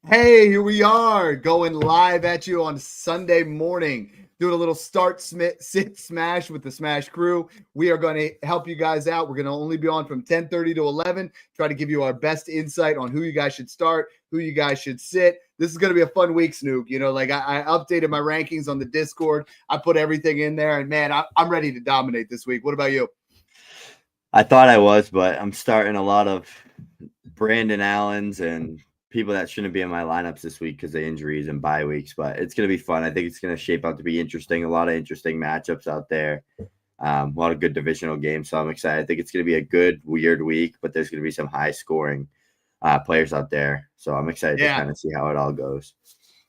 Hey, here we are going live at you on Sunday morning, doing a little start, sit, smash with the Smash crew. We are going to help you guys out. We're going to only be on from 10:30 to 11, try to give you our best insight on who you guys should start, who you guys should sit. This is going to be a fun week, Snoop. You know, like I updated my rankings on the Discord. I put everything in there, and man, I'm ready to dominate this week. What about you? I thought I was, but I'm starting a lot of Brandon Allens and people that shouldn't be in my lineups this week because of injuries and bye weeks. But it's going to be fun. I think it's going to shape out to be interesting. A lot of interesting matchups out there. A lot of good divisional games. So I'm excited. I think it's going to be a good, weird week, but there's going to be some high scoring players out there. So I'm excited to kind of see how it all goes.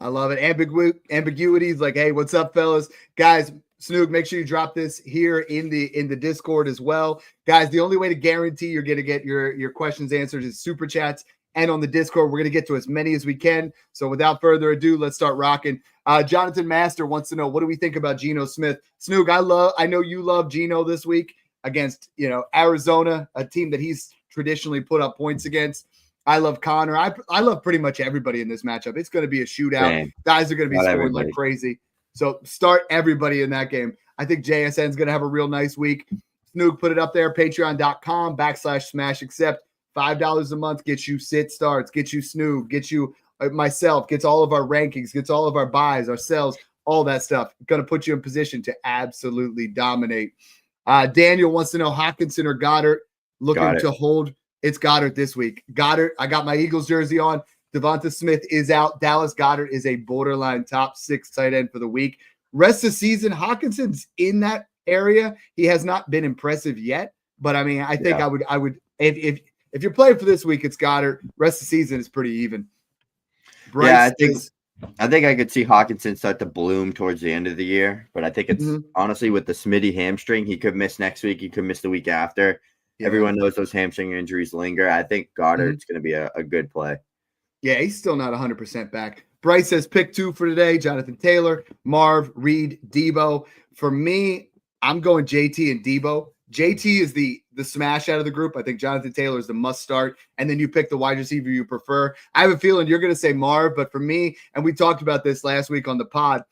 I love it. Ambiguities like, hey, what's up, fellas? Guys, Snoog, make sure you drop this here in the Discord as well. Guys, the only way to guarantee you're going to get your questions answered is Super Chats and on the Discord. We're going to get to as many as we can. So without further ado, let's start rocking. Jonathan Master wants to know, what do we think about Geno Smith? Snoog, I know you love Geno this week against, Arizona, a team that he's traditionally put up points against. I love Connor. I love pretty much everybody in this matchup. It's going to be a shootout. Dang. Guys are going to be scoring like crazy. So start everybody in that game. I think JSN is going to have a real nice week. Snoog, put it up there. Patreon.com/smash accept. $5 a month gets you sit starts, gets you Snoog, gets you myself, gets all of our rankings, gets all of our buys, our sells, all that stuff. Going to put you in position to absolutely dominate. Daniel wants to know Hockenson or Goddard. Looking to hold. It's Goddard this week. Goddard, I got my Eagles jersey on. Devonta Smith is out. Dallas Goedert is a borderline top 6 tight end for the week. Rest of the season, Hawkinson's in that area. He has not been impressive yet, but I mean, I think I would if you're playing for this week, it's Goddard. Rest of the season is pretty even. Bryce I think I could see Hawkinson start to bloom towards the end of the year, but I think it's honestly with the Smitty hamstring, he could miss next week. He could miss the week after. Yeah. Everyone knows those hamstring injuries linger. I think Goddard's going to be a good play. Yeah, he's still not 100% back. Bryce says pick 2 for today. Jonathan Taylor, Marv, Reed, Debo. For me, I'm going JT and Debo. JT is the smash out of the group. I think Jonathan Taylor is the must start. And then you pick the wide receiver you prefer. I have a feeling you're going to say Marv, but for me, and we talked about this last week on the pod,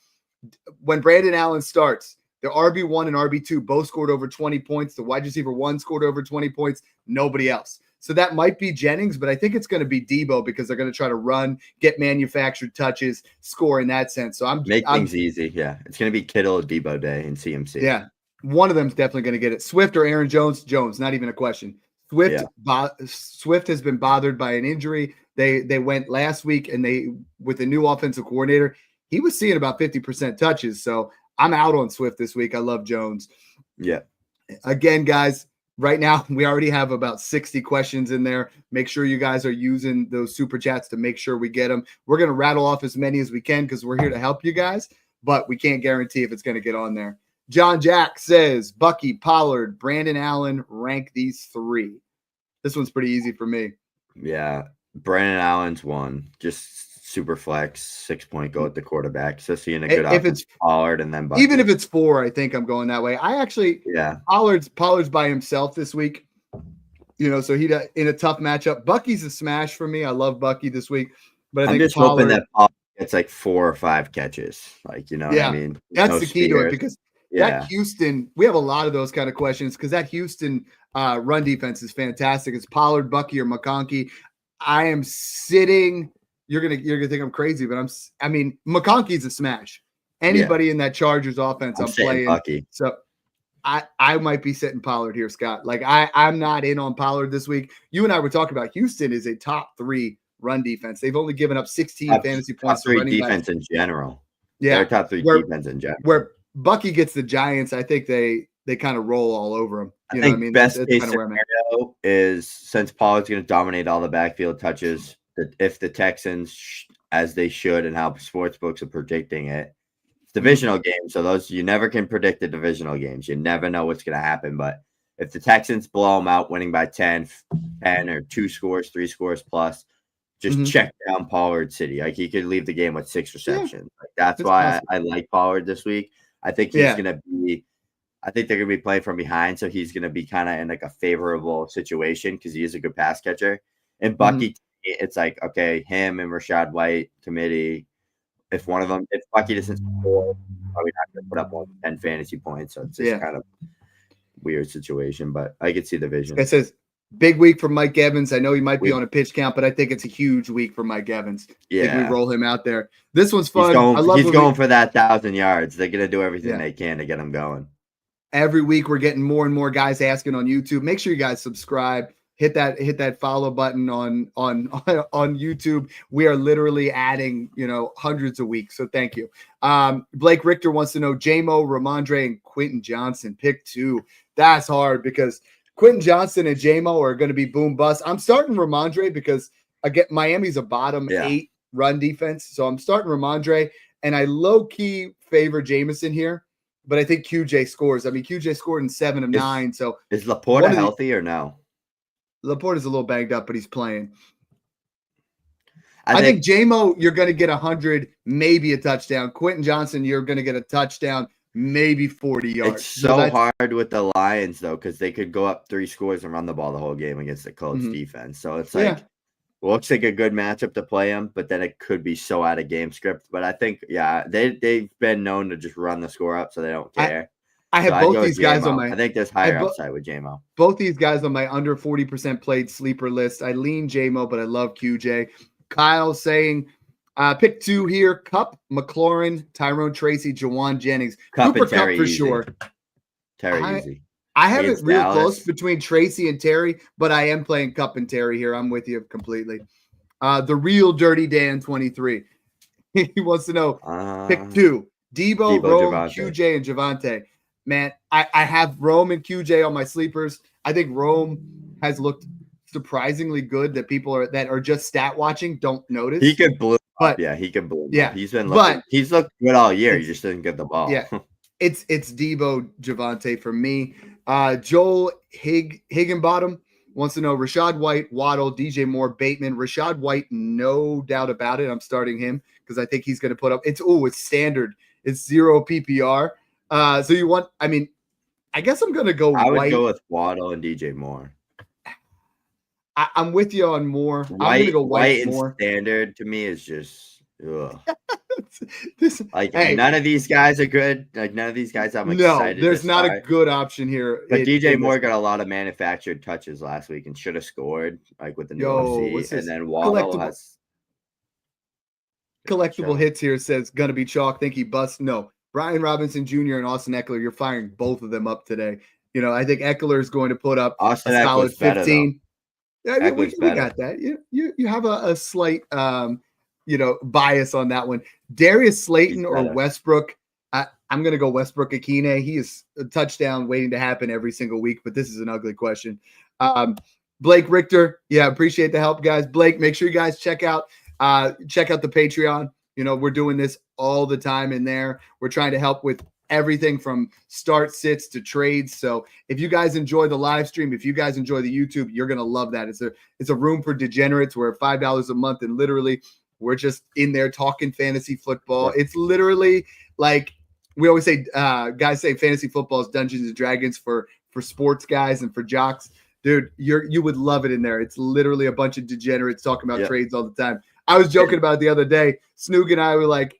when Brandon Allen starts, the RB1 and RB2 both scored over 20 points. The wide receiver 1 scored over 20 points. Nobody else. So that might be Jennings, but I think it's going to be Debo because they're going to try to run, get manufactured touches, score in that sense. So I'm things easy. Yeah. It's going to be Kittle, Debo day in CMC. Yeah. One of them's definitely going to get it. Swift or Aaron Jones? Jones, not even a question. Swift has been bothered by an injury. They went last week and with the new offensive coordinator, he was seeing about 50% touches. So I'm out on Swift this week. I love Jones. Yeah. Again, guys, right now we already have about 60 questions in there. Make sure you guys are using those super chats to make sure we get them. We're going to rattle off as many as we can because we're here to help you guys, but we can't guarantee if it's going to get on there. John Jack says, Bucky, Pollard, Brandon Allen, rank these 3. This one's pretty easy for me. Yeah. Brandon Allen's 1. Just super flex, 6-point go at the quarterback. So seeing a good offense, Pollard and then Bucky. Even if it's 4, I think I'm going that way. I actually, Pollard's by himself this week. So he in a tough matchup. Bucky's a smash for me. I love Bucky this week, but I think just hoping that Pollard gets like 4 or 5 catches. Like, what I mean? That's the key to it because that Houston, we have a lot of those kind of questions because that Houston run defense is fantastic. It's Pollard, Bucky, or McConkey. I am sitting. You're gonna think I'm crazy, but McConkey's a smash. Anybody in that Chargers offense, I'm playing. Bucky. So I might be sitting Pollard here, Scott. Like I'm not in on Pollard this week. You and I were talking about Houston is a top 3 run defense. They've only given up 16 fantasy points to running defense in general. Yeah, they're top 3 defense in general. Where Bucky gets the Giants, I think they kind of roll all over them. I think best case scenario is since Pollard's going to dominate all the backfield touches. If the Texans, as they should, and how sports books are predicting it, it's divisional games. So those you never can predict the divisional games. You never know what's going to happen. But if the Texans blow them out, winning by 10 or 2 scores, 3 scores plus, just check down Pollard City. Like he could leave the game with 6 receptions. Like that's why I like Pollard this week. I think he's going to be. I think they're going to be playing from behind, so he's going to be kind of in like a favorable situation because he is a good pass catcher. And Bucky it's like, okay, him and Rashad White committee. If one of them, if Bucky doesn't score, probably not going to put up more than 10 fantasy points. So it's just kind of weird situation, but I could see the vision. It says big week for Mike Evans. I know he might be on a pitch count, but I think it's a huge week for Mike Evans. I think we roll him out there. This one's fun. He's going for that 1,000 yards. They're going to do everything they can to get him going. Every week we're getting more and more guys asking on YouTube. Make sure you guys subscribe. Hit that follow button on YouTube. We are literally adding, hundreds a week. So thank you. Blake Richter wants to know J-Mo, Ramondre, and Quentin Johnson. Pick 2. That's hard because Quentin Johnson and J-Mo are going to be boom bust. I'm starting Ramondre because again, Miami's a bottom 8 run defense. So I'm starting Ramondre, and I low-key favor Jameson here. But I think QJ scores. I mean, QJ scored in 7 of 9. So is Laporta healthy or no? Laporta's a little banged up, but he's playing. I think J-Mo, you're going to get 100, maybe a touchdown. Quentin Johnson, you're going to get a touchdown, maybe 40 yards. It's so hard with the Lions, though, because they could go up 3 scores and run the ball the whole game against the Colts defense. So it's like, looks like a good matchup to play them, but then it could be so out of game script. But I think, they've been known to just run the score up, so they don't care. I have both these guys on my. I think there's higher upside with J-Mo. Both these guys on my under 40% played sleeper list. I lean J-Mo, but I love QJ. Kyle saying, pick 2 here: Cup, McLaurin, Tyrone Tracy, Jawan Jennings. Cup Cooper and Terry Cup for easy. Sure. Terry easy. I have it real close between Tracy and Terry, but I am playing Cup and Terry here. I'm with you completely. The real Dirty Dan 23. He wants to know pick 2: Debo, Rome, Javonte. QJ, and Javonte. Man, I have Rome and QJ on my sleepers. I think Rome has looked surprisingly good that people that are just stat watching don't notice. He could blow up. Yeah, he could blow up. He's looked good all year. He just didn't get the ball. Yeah. It's Debo, Javonte for me. Joel Higginbottom wants to know Rashad White, Waddle, DJ Moore, Bateman. Rashad White, no doubt about it. I'm starting him because I think he's going to put up. It's standard. It's 0 PPR. So you want? I mean, I guess I'm going to go. I would go with Waddle and DJ Moore. I'm with you on Moore. I'm going to go White Moore. Standard to me is just. Ugh. Hey, none of these guys are good. Like none of these guys I'm excited. No, there's not a good option here. But DJ Moore got a lot of manufactured touches last week and should have scored with the new OC. And then Waddle has collectible hits here. Says gonna be chalk. Think he busts. No, Brian Robinson Jr. and Austin Eckler. You're firing both of them up today. I think Eckler is going to put up a solid 15. Yeah, we got that. You have a slight bias on that one. Darius Slayton or Westbrook. I'm going to go Westbrook Akine. He is a touchdown waiting to happen every single week, but this is an ugly question. Blake Richter. Yeah, appreciate the help, guys. Blake, make sure you guys check out the Patreon. We're doing this all the time in there. We're trying to help with everything from start sits to trades. So if you guys enjoy the live stream, if you guys enjoy the YouTube, you're going to love that. It's a room for degenerates. We're at $5 a month, and literally we're just in there talking fantasy football. It's literally like we always say, guys say fantasy football is Dungeons and Dragons for sports guys and for jocks. Dude, you would love it in there. It's literally a bunch of degenerates talking about trades all the time. I was joking about it the other day. Snoog and I were like,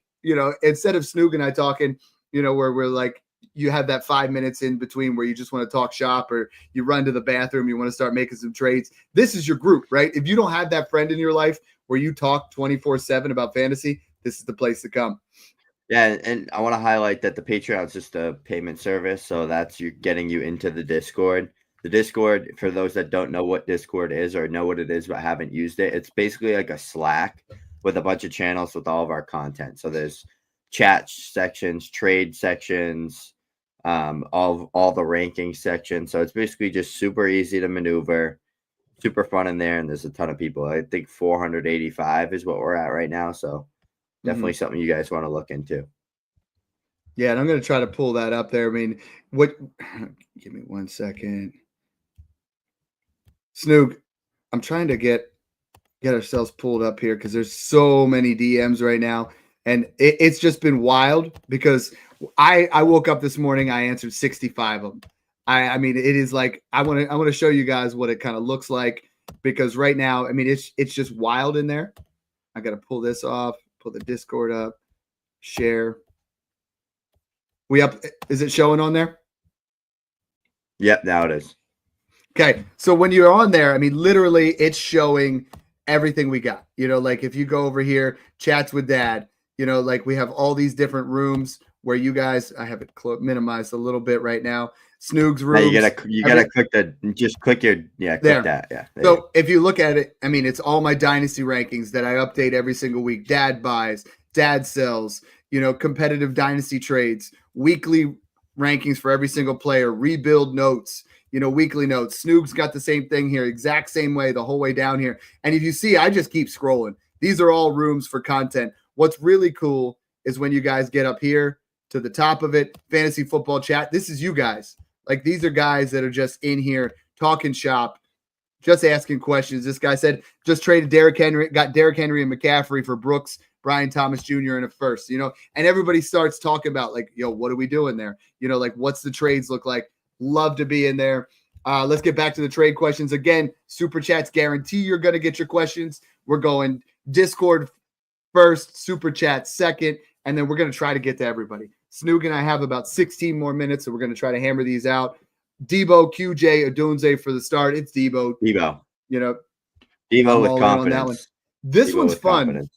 instead of Snoog and I talking, where we're like, you have that 5 minutes in between where you just want to talk shop or you run to the bathroom, you want to start making some trades. This is your group, right? If you don't have that friend in your life where you talk 24/7 about fantasy, this is the place to come. Yeah, and I want to highlight that the Patreon is just a payment service, so that's getting you into the Discord. The Discord, for those that don't know what Discord is or know what it is but haven't used it, it's basically like a Slack with a bunch of channels with all of our content. So there's chat sections, trade sections, all the ranking sections. So it's basically just super easy to maneuver, super fun in there, and there's a ton of people. I think 485 is what we're at right now. So definitely something you guys want to look into. Yeah, and I'm going to try to pull that up there. I mean, give me 1 second. Snoog, I'm trying to get ourselves pulled up here because there's so many DMs right now. And it's just been wild because I woke up this morning, I answered 65 of them. I mean, it is like I want to show you guys what it kind of looks like. because right now, I mean, it's just wild in there. I got to pull this off, pull the Discord up, share. We up? Is it showing on there? Yep, now it is. Okay, so when you're on there, I mean, literally, it's showing everything we got. Like if you go over here, chats with dad, like we have all these different rooms where you guys, I have it minimized a little bit right now. Snoog's rooms. Yeah, you gotta click click there. that. Yeah. So if you look at it, I mean, it's all my dynasty rankings that I update every single week. Dad buys, dad sells, competitive dynasty trades, weekly rankings for every single player, rebuild notes, weekly notes. Snoog's got the same thing here, exact same way the whole way down here. And if you see, I just keep scrolling. These are all rooms for content. What's really cool is when you guys get up here to the top of it, fantasy football chat. This is you guys. Like these are guys that are just in here talking shop, just asking questions. This guy said just traded Derrick Henry, got Derrick Henry and McCaffrey for Brooks, Brian Thomas Jr. in a first, and everybody starts talking about like, what are we doing there? Like what's the trades look like? Love to be in there. Let's get back to the trade questions. Again, Super Chats guarantee you're going to get your questions. We're going Discord first, Super Chat second, and then we're going to try to get to everybody. Snoog and I have about 16 more minutes, so we're going to try to hammer these out. Debo, QJ, Adunze for the start. It's Debo. Debo. Debo with confidence. That one. This one's fun.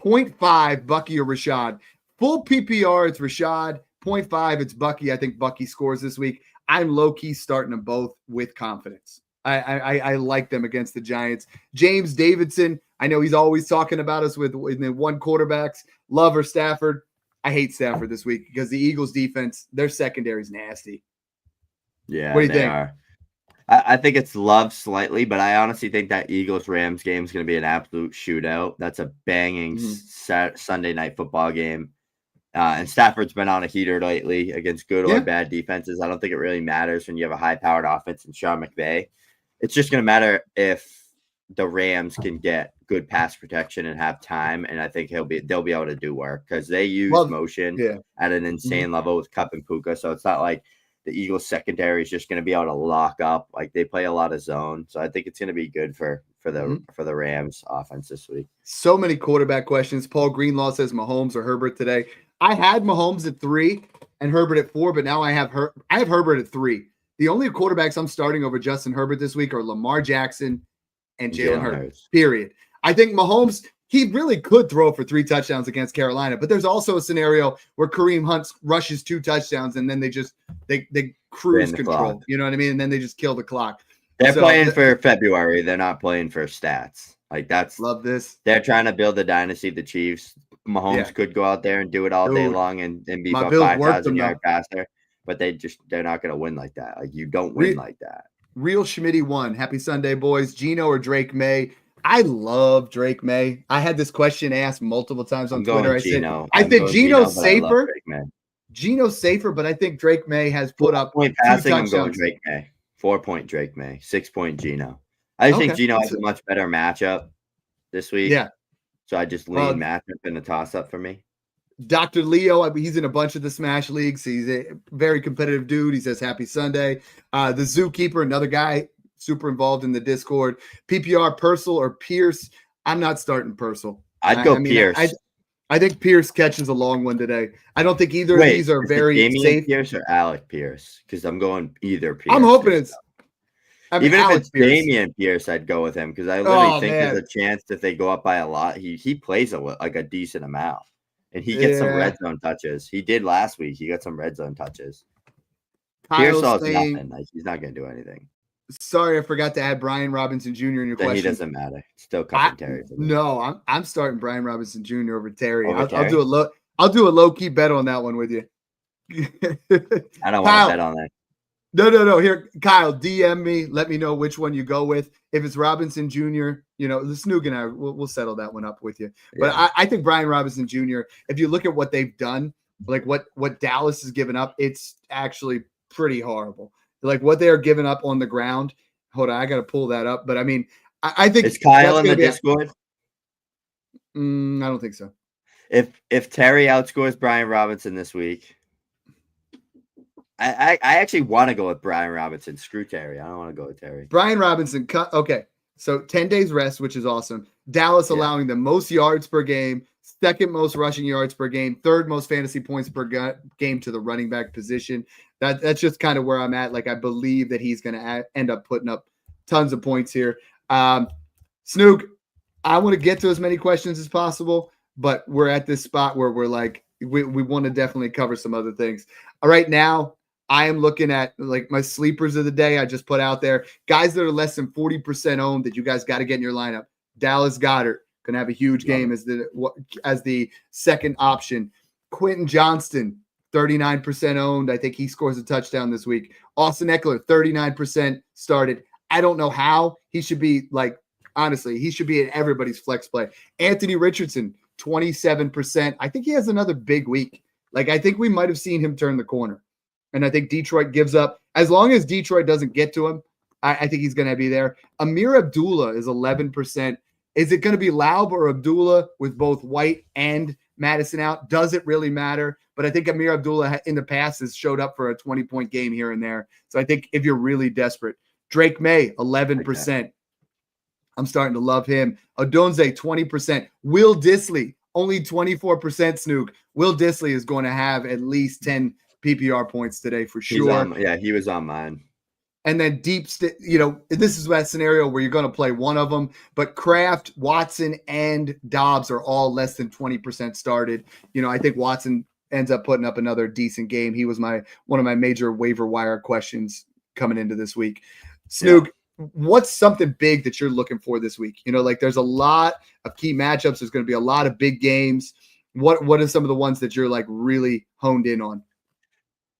0.5, Bucky or Rashad. Full PPR, it's Rashad. 0.5, it's Bucky. I think Bucky scores this week. I'm low-key starting them both with confidence. I like them against the Giants. James Davidson, I know he's always talking about us with the one quarterbacks. Love or Stafford. I hate Stafford this week because the Eagles defense, their secondary is nasty. Yeah, what do you think? I think it's Love slightly, but I honestly think that Eagles-Rams game is going to be an absolute shootout. That's a banging Sunday night football game. And Stafford's been on a heater lately against good or bad defenses. I don't think it really matters when you have a high-powered offense and Sean McVay. It's just going to matter if the Rams can get good pass protection and have time, and I think they'll be able to do work because they use motion at an insane level with Kupp and Puka. So it's not like the Eagles secondary is just going to be able to lock up. Like they play a lot of zone, so I think it's going to be good for the Rams offense this week. So many quarterback questions. Paul Greenlaw says Mahomes or Herbert today. I had Mahomes at 3 and Herbert at 4, but now I have Herbert at 3. The only quarterbacks I'm starting over Justin Herbert this week are Lamar Jackson and Jalen Hurts. Period. I think Mahomes, he really could throw for 3 touchdowns against Carolina, but there's also a scenario where Kareem Hunt rushes 2 touchdowns and then they cruise control. Clock. You know what I mean? And then they just kill the clock. They're playing for February. They're not playing for stats. Like love this. They're trying to build the dynasty. The Chiefs. Mahomes could go out there and do it all day long and be a 5,000-yard passer, but they're not going to win like that. Like you don't win like that. Real Schmitty won. Happy Sunday, boys. Gino or Drake May? I love Drake May. I had this question asked multiple times on Twitter. I think Gino's safer. Gino's safer, but I think Drake May has put up 2 passing. I'm going Drake May. 4-point Drake May. 6-point Gino. I think Gino has a much better matchup this week. Yeah. So I just lean matchup in a toss-up for me. Dr. Leo, he's in a bunch of the Smash Leagues. He's a very competitive dude. He says, happy Sunday. The Zookeeper, another guy, super involved in the Discord. PPR, Purcell or Pierce? I'm not starting Purcell. I'd go Pierce. I think Pierce catches a long one today. I don't think either of these are very safe. Pierce or Alec Pierce? Because I'm going either Pierce. I'm hoping it's even if it's Damian Pierce, I'd go with him because I literally think there's a chance if they go up by a lot, he plays a decent amount, and he gets some red zone touches. He did last week. He got some red zone touches. Pierce has nothing. Like he's not going to do anything. Sorry, I forgot to add Brian Robinson Jr. in your question. He doesn't matter. Still cutting Terry. No, I'm starting Brian Robinson Jr. over Terry. I'll do a low key bet on that one with you. I don't want to bet on that. No. Here, Kyle, DM me. Let me know which one you go with. If it's Robinson Jr., the Snoog and I, we'll settle that one up with you. But I think Brian Robinson Jr., if you look at what they've done, like what Dallas has given up, it's actually pretty horrible. Like what they are giving up on the ground. Hold on, I got to pull that up. But I mean, I think is Kyle in the Discord? I don't think so. If Terry outscores Brian Robinson this week, I actually want to go with Brian Robinson. Screw Terry. I don't want to go with Terry. Brian Robinson. Okay. So 10 days rest, which is awesome. Dallas allowing the most yards per game, second most rushing yards per game, third most fantasy points per game to the running back position. That's just kind of where I'm at. Like, I believe that he's going to end up putting up tons of points here. Snook, I want to get to as many questions as possible, but we're at this spot where we're like, we want to definitely cover some other things. All right, now I am looking at like my sleepers of the day. I just put out there guys that are less than 40% owned that you guys got to get in your lineup. Dallas Goedert gonna have a huge game as the second option. Quentin Johnston, 39% owned. I think he scores a touchdown this week. Austin Eckler, 39% started. I don't know how. He should be like, honestly, he should be in everybody's flex play. Anthony Richardson, 27%. I think he has another big week. Like, I think we might have seen him turn the corner. And I think Detroit gives up. As long as Detroit doesn't get to him, I think he's going to be there. Amir Abdullah is 11%. Is it going to be Laub or Abdullah with both White and Madison out? Does it really matter? But I think Amir Abdullah in the past has showed up for a 20-point game here and there. So I think if you're really desperate, Drake May, 11%. Okay. I'm starting to love him. Odunze, 20%. Will Dissly, only 24%, Snook. Will Dissly is going to have at least 10 PPR points today for sure. He was on mine. And then this is that scenario where you're going to play one of them, but Kraft, Watson, and Dobbs are all less than 20% started. I think Watson ends up putting up another decent game. He was one of my major waiver wire questions coming into this week. Snook, what's something big that you're looking for this week? Like there's a lot of key matchups. There's going to be a lot of big games. What are some of the ones that you're like really honed in on?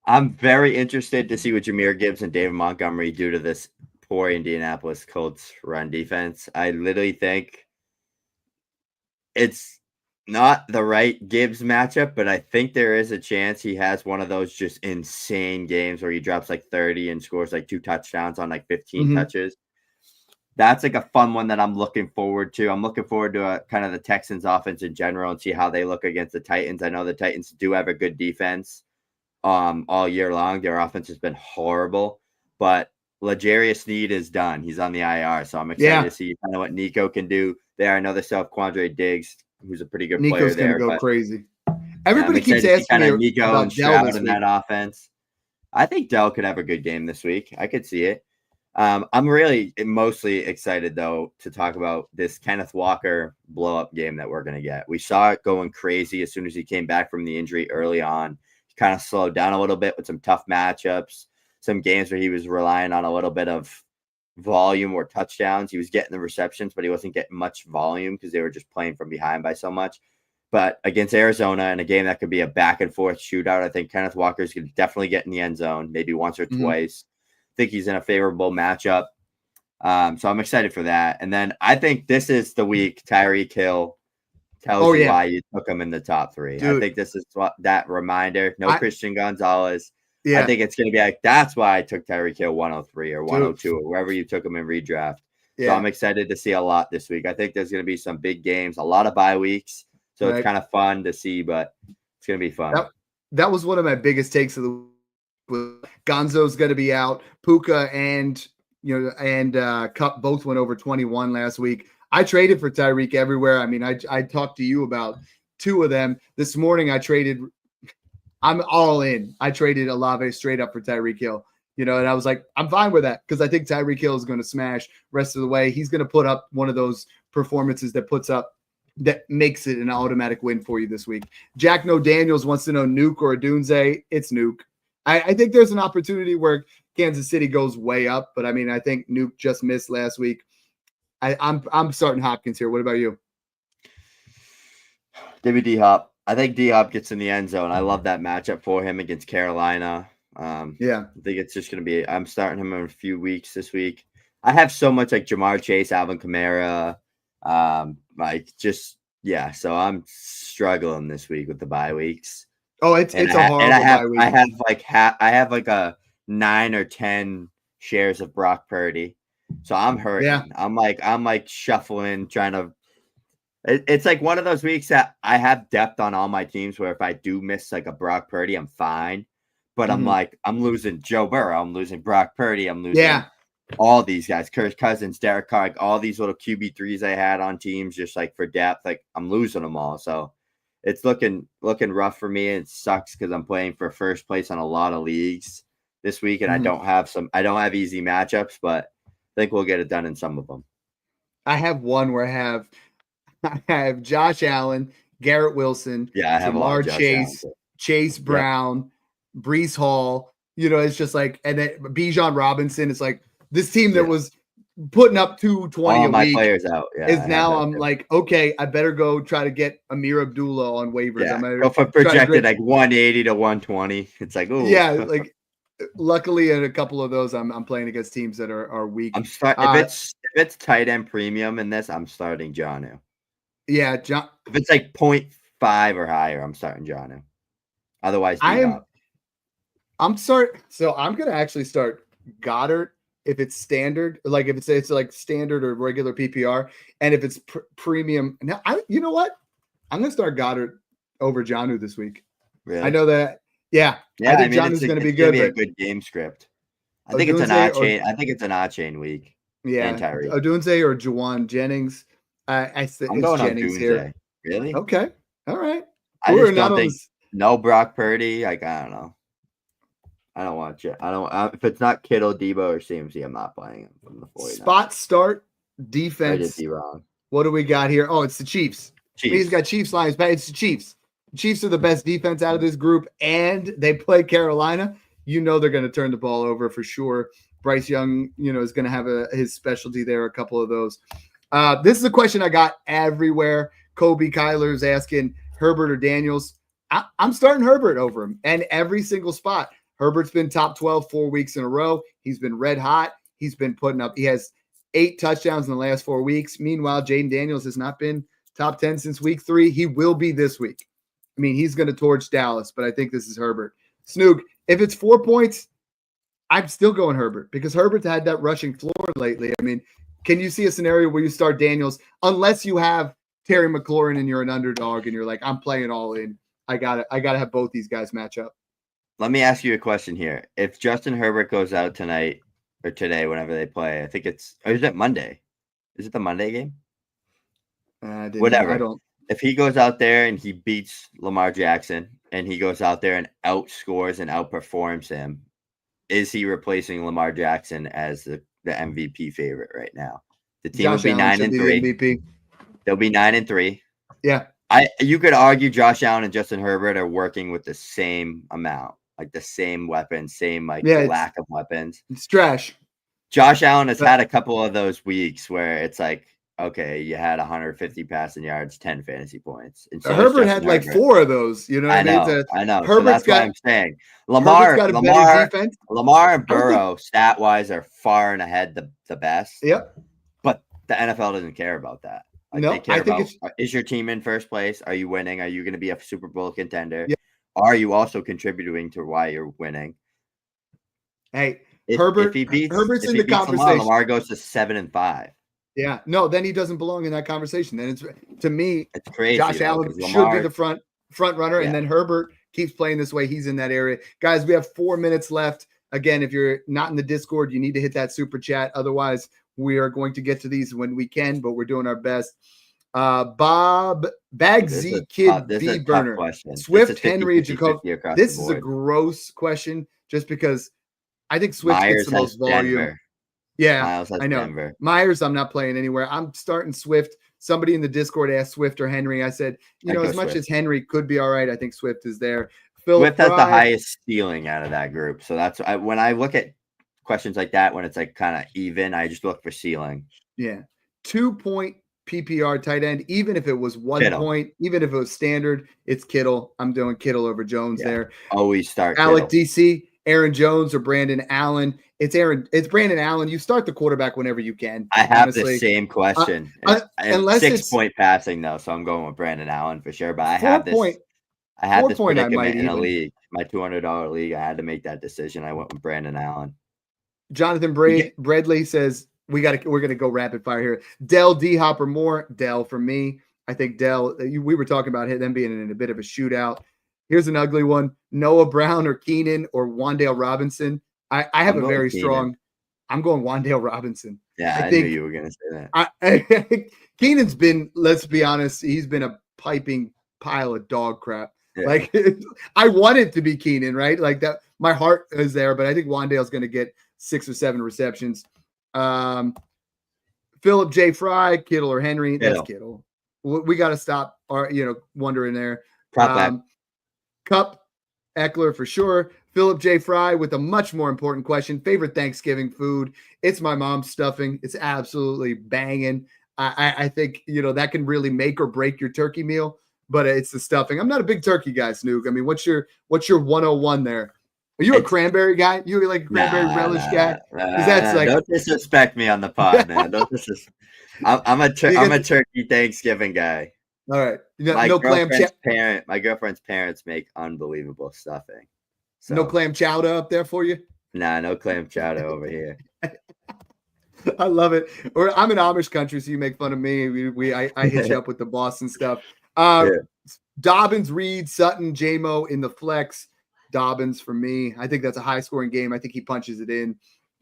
I'm very interested to see what Jahmyr Gibbs and David Montgomery do to this poor Indianapolis Colts run defense. I literally think it's not the right Gibbs matchup, but I think there is a chance he has one of those just insane games where he drops like 30 and scores like 2 touchdowns on like 15 touches. That's like a fun one that I'm looking forward to. I'm looking forward to kind of the Texans offense in general and see how they look against the Titans. I know the Titans do have a good defense. All year long. Their offense has been horrible, but L'Jarius Sneed is done. He's on the IR, so I'm excited to see kind of what Nico can do there. I know they still have Quandre Diggs, who's a pretty good player there. Nico's going to go crazy. Everybody keeps asking me Nico about and Stroud in that offense. I think Dell could have a good game this week. I could see it. I'm really mostly excited, though, to talk about this Kenneth Walker blow-up game that we're going to get. We saw it going crazy as soon as he came back from the injury early on. Kind of slowed down a little bit with some tough matchups, some games where he was relying on a little bit of volume or touchdowns. He was getting the receptions, but he wasn't getting much volume because they were just playing from behind by so much. But against Arizona in a game that could be a back and forth shootout, I think Kenneth Walker is going to definitely get in the end zone, maybe once or twice. I think he's in a favorable matchup. So I'm excited for that. And then I think this is the week Tyreek Hill tells you why you took him in the top 3. Dude, I think this is that reminder. Christian Gonzalez. Yeah. I think it's going to be like, that's why I took Tyreek Hill 103 or 102 or wherever you took him in redraft. Yeah. So I'm excited to see a lot this week. I think there's going to be some big games, a lot of bye weeks. So it's kind of fun to see, but it's going to be fun. That was one of my biggest takes of the week. Gonzo's going to be out. Puka and Cup both went over 21 last week. I traded for Tyreek everywhere. I mean, I talked to you about 2 of them. This morning I'm all in. I traded Olave straight up for Tyreek Hill. And I was like, I'm fine with that because I think Tyreek Hill is going to smash rest of the way. He's going to put up one of those performances that makes it an automatic win for you this week. Jack No Daniels wants to know Nuke or Dunze. It's Nuke. I think there's an opportunity where Kansas City goes way up, but I mean, I think Nuke just missed last week. I'm starting Hopkins here. What about you? Give me D-Hop. I think D-Hop gets in the end zone. I love that matchup for him against Carolina. I think it's just going to be – I'm starting him in a few weeks this week. I have so much like Jamar Chase, Alvin Kamara, so I'm struggling this week with the bye weeks. Oh, it's a horrible bye week. I have like a 9 or 10 shares of Brock Purdy. So I'm hurting. Yeah. I'm like shuffling, trying to. It's like one of those weeks that I have depth on all my teams where if I do miss like a Brock Purdy, I'm fine. But I'm losing Joe Burrow. I'm losing Brock Purdy. I'm losing all these guys, Kirk Cousins, Derek Carr, like all these little QB3s I had on teams just like for depth, like I'm losing them all. So it's looking rough for me. It sucks because I'm playing for first place on a lot of leagues this week, and I don't have easy matchups, but I think we'll get it done in some of them. I have one where I have Josh Allen, Garrett Wilson, I have Jamar Chase, Chase Brown, Breece Hall. You know, it's just like, and then Bijan Robinson. It's like this team that was putting up 220 all a my week players out. is now I'm like, okay, I better go try to get Amir Abdullah on waivers. Yeah, I'm go for projected like 180 to 120. It's like, oh yeah, like luckily in a couple of those I'm playing against teams that are weak. I'm if it's tight end premium in this, I'm starting Jonnu. Yeah, John. If it's like 0.5 or higher, I'm starting Jonnu. Otherwise, I'm gonna actually start Goddard if it's standard, like if it's like standard or regular PPR, and if it's premium. Now, you know what? I'm gonna start Goddard over Jonnu this week. Really? I know that. Yeah, I think Jonnu's gonna be good. Be a good game script. I think it's an odd chain. I think it's an odd chain week. Yeah, Odunze or Juwan Jennings. I'm going Jennings here. Really? Okay. All right. I just don't think no Brock Purdy. Like I don't know. I don't want you. I don't. If it's not Kittle, Debo, or CMC, I'm not playing him from the 49ers. Spot start defense. I did be wrong. What do we got here? Oh, it's the Chiefs. He's got Chiefs Lions, but it's the Chiefs. The Chiefs are the best defense out of this group, and they play Carolina. You know they're going to turn the ball over for sure. Bryce Young, is going to have his specialty there. A couple of those. This is a question I got everywhere. Kobe Kyler's asking Herbert or Daniels. I'm starting Herbert over him, and every single spot. Herbert's been top 12 4 weeks in a row. He's been red hot. He's been putting up. He has 8 touchdowns in the last 4 weeks. Meanwhile, Jaden Daniels has not been top 10 since week 3. He will be this week. I mean, he's going to torch Dallas, but I think this is Herbert. Snoog, if it's 4 points, I'm still going Herbert because Herbert's had that rushing floor lately. I mean, can you see a scenario where you start Daniels unless you have Terry McLaurin and you're an underdog and you're like, I'm playing all in. I gotta have both these guys match up. Let me ask you a question here. If Justin Herbert goes out tonight or today, whenever they play, I think is it Monday? Is it the Monday game? Whatever. If he goes out there and he beats Lamar Jackson and he goes out there and outscores and outperforms him, is he replacing Lamar Jackson as the MVP favorite right now? The team will be 9-3. They'll be 9-3. Yeah. You could argue Josh Allen and Justin Herbert are working with the same amount, like the same weapons, lack of weapons. It's trash. Josh Allen has had a couple of those weeks where it's like, okay, you had 150 passing yards, 10 fantasy points. And so Herbert had like 4 of those. You know what I know. Herbert's so that's what I'm saying. Lamar and Burrow, stat-wise, are far and ahead the best. Yep. But the NFL doesn't care about that. They care about, is your team in first place? Are you winning? Are you going to be a Super Bowl contender? Yep. Are you also contributing to why you're winning? Hey, Herbert's in the conversation. Lamar goes to 7-5. Yeah, no, then he doesn't belong in that conversation. Then it's crazy. Josh Allen should be the front runner, and then Herbert keeps playing this way. He's in that area. Guys, we have 4 minutes left. Again, if you're not in the Discord, you need to hit that super chat. Otherwise, we are going to get to these when we can, but we're doing our best. Bob Bagsy Kid B Burner, Swift, Henry, Jacob. This is a gross question, just because I think Swift gets the most volume. Denver. Yeah, I know. Denver. Myers, I'm not playing anywhere. I'm starting Swift. Somebody in the Discord asked Swift or Henry. I said, as much as Henry could be all right, I think Swift is there. Swift has the highest ceiling out of that group. So that's when I look at questions like that, when it's like kind of even, I just look for ceiling. Yeah. 2-point PPR tight end, even if it was 1 point, even if it was standard, it's Kittle. I'm doing Kittle over Jones there. Always start Alec DC, Aaron Jones or Brandon Allen. It's Brandon Allen. You start the quarterback whenever you can. I have the same question. Unless 6-point passing though, so I'm going with Brandon Allen for sure. But I had this predicament in a league, my $200 league. I had to make that decision. I went with Brandon Allen. Jonathan Bradley says we're gonna go rapid fire here. Dell, D Hop, or more. Dell for me. I think Dell. We were talking about them being in a bit of a shootout. Here's an ugly one: Noah Brown or Keenan or Wan'Dale Robinson. I have a very strong I'm going Wan'Dale Robinson. Yeah, I knew you were going to say that. Keenan's been, let's be honest, he's been a piping pile of dog crap. Yeah. Like I want it to be Keenan, right? Like that, my heart is there, but I think Wan'Dale's going to get 6 or 7 receptions. Philip J. Fry, Kittle or Henry. Kittle. That's Kittle. We got to stop our, wondering there. Cup, Eckler for sure. Philip J. Fry with a much more important question. Favorite Thanksgiving food? It's my mom's stuffing. It's absolutely banging. I think, that can really make or break your turkey meal, but it's the stuffing. I'm not a big turkey guy, Snoog. I mean, what's your 101 there? Are you a cranberry guy? You like a cranberry relish guy? That's like, don't disrespect me on the pod, man. Don't disrespect. I'm a turkey Thanksgiving guy. All right. My girlfriend's parents make unbelievable stuffing. So. No clam chowder up there for you? Nah, no clam chowder over here. I love it. Or I'm in Amish country, so you make fun of me. I hit you up with the Boston stuff. Dobbins, Reed, Sutton, J-Mo in the flex. Dobbins for me. I think that's a high scoring game. I think he punches it in.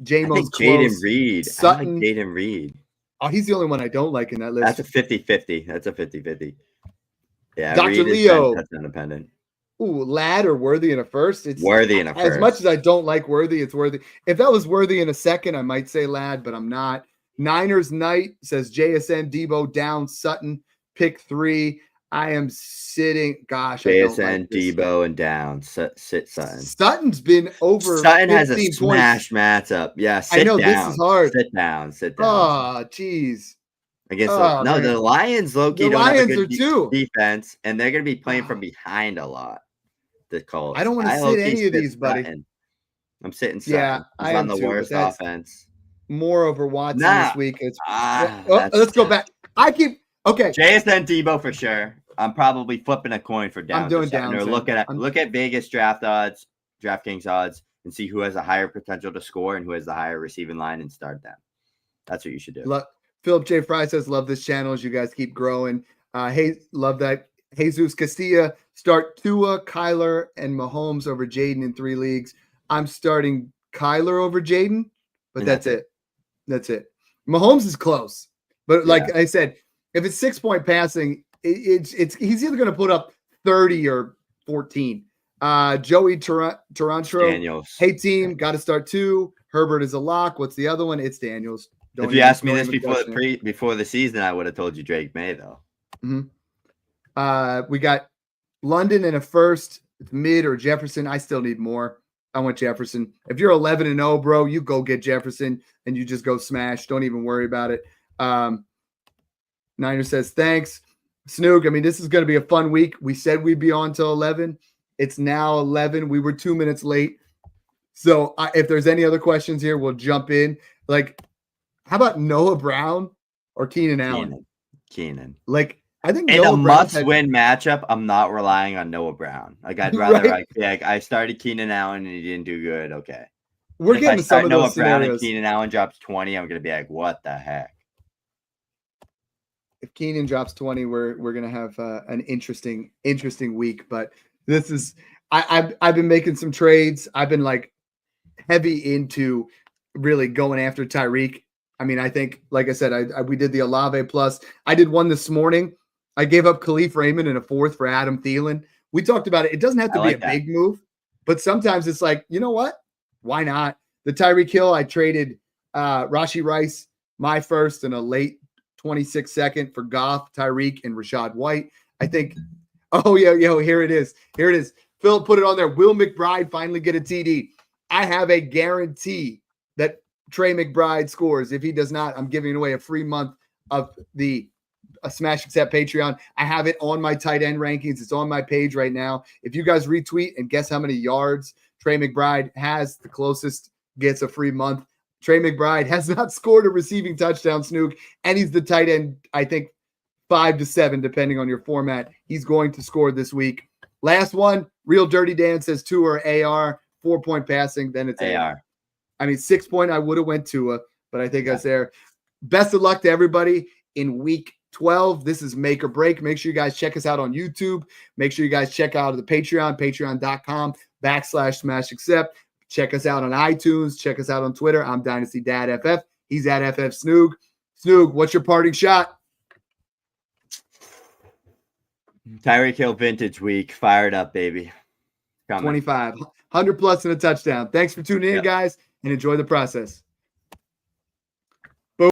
J-Mo's close. Jaden Reed. Sutton. I like Jaden Reed. Oh, he's the only one I don't like in that list. That's a 50-50. That's a 50-50. Yeah, Dr. Leo. That's independent. Ooh, Lad or Worthy in a first? It's Worthy in a first. As much as I don't like Worthy, it's Worthy. If that was Worthy in a second, I might say Lad, but I'm not. Niners Night says JSN, Debo down, Sutton, pick 3. I am sitting. Gosh, JSN, Debo, and down. Sit Sutton. Sutton's been over. Sutton has a smash matchup. Yeah, sit down. This is hard. Sit down. Oh, jeez. Against the Lions, low-key don't have a good defense, and they're going to be playing from behind a lot. The Colts. I don't want to sit any of these, buddy. I'm sitting Sutton. Yeah, he's on the worst offense. More over Watson this week. Let's go back. Okay. JSN, Debo for sure. I'm probably flipping a coin for down. I'm doing down. Or look at Vegas draft odds, DraftKings odds, and see who has a higher potential to score and who has the higher receiving line and start them. That's what you should do. Philip J. Fry says, love this channel as you guys keep growing. Hey, love that. Jesus Castilla, start Tua, Kyler, and Mahomes over Jaden in 3 leagues. I'm starting Kyler over Jaden, but that's it. That's it. Mahomes is close. But like I said, if it's 6-point passing, he's either going to put up 30 or 14. Joey Toronto. Daniels. Hey, team, got to start 2. Herbert is a lock. What's the other one? It's Daniels. If you asked me this before the season, I would have told you Drake May, though. Mm-hmm. We got London in a first, mid or Jefferson. I still need more. I want Jefferson. If you're 11-0, bro, you go get Jefferson and you just go smash. Don't even worry about it. Niner says, thanks. Snoog, I mean, this is going to be a fun week. We said we'd be on till 11. It's now 11. We were 2 minutes late. So if there's any other questions here, we'll jump in. Like, how about Noah Brown or Keenan Allen? Keenan. Like, I think in Noah a must-win matchup, I'm not relying on Noah Brown. Like, I'd rather I started Keenan Allen and he didn't do good. Okay. We're getting to some of Noah those Brown scenarios. And Keenan Allen drops 20, I'm going to be like, what the heck? If Keenan drops 20, we're going to have an interesting week. But this is I've been making some trades. I've been like heavy into really going after Tyreek. I mean, I think, like I said, we did the Olave plus. I did one this morning. I gave up Khalif Raymond in a 4th for Adam Thielen. We talked about it. It doesn't have to be a big move, but sometimes it's like, you know what? Why not? The Tyreek Hill, I traded Rashee Rice, my first, and a late 26 second for Goff, Tyreek, and Rashad White. I think, here it is. Phil put it on there. Will McBride finally get a TD? I have a guarantee that Trey McBride scores. If he does not, I'm giving away a free month of the Smash Accept Patreon. I have it on my tight end rankings. It's on my page right now. If you guys retweet and guess how many yards Trey McBride has, the closest gets a free month. Trey McBride has not scored a receiving touchdown, Snook, and he's the tight end, I think, 5 to 7, depending on your format. He's going to score this week. Last one, Real Dirty Dan says Tua or AR, 4-point passing, then it's AR. I mean, 6-point, I would have went Tua, but I think that's there. Best of luck to everybody in week 12. This is Make or Break. Make sure you guys check us out on YouTube. Make sure you guys check out the Patreon, patreon.com/Smash Accept. Check us out on iTunes. Check us out on Twitter. I'm Dynasty Dad FF. He's at FF Snoog. Snoog, what's your parting shot? Tyreek Hill vintage week. Fired up, baby. Coming. 25. 100 plus and a touchdown. Thanks for tuning in, guys, and enjoy the process.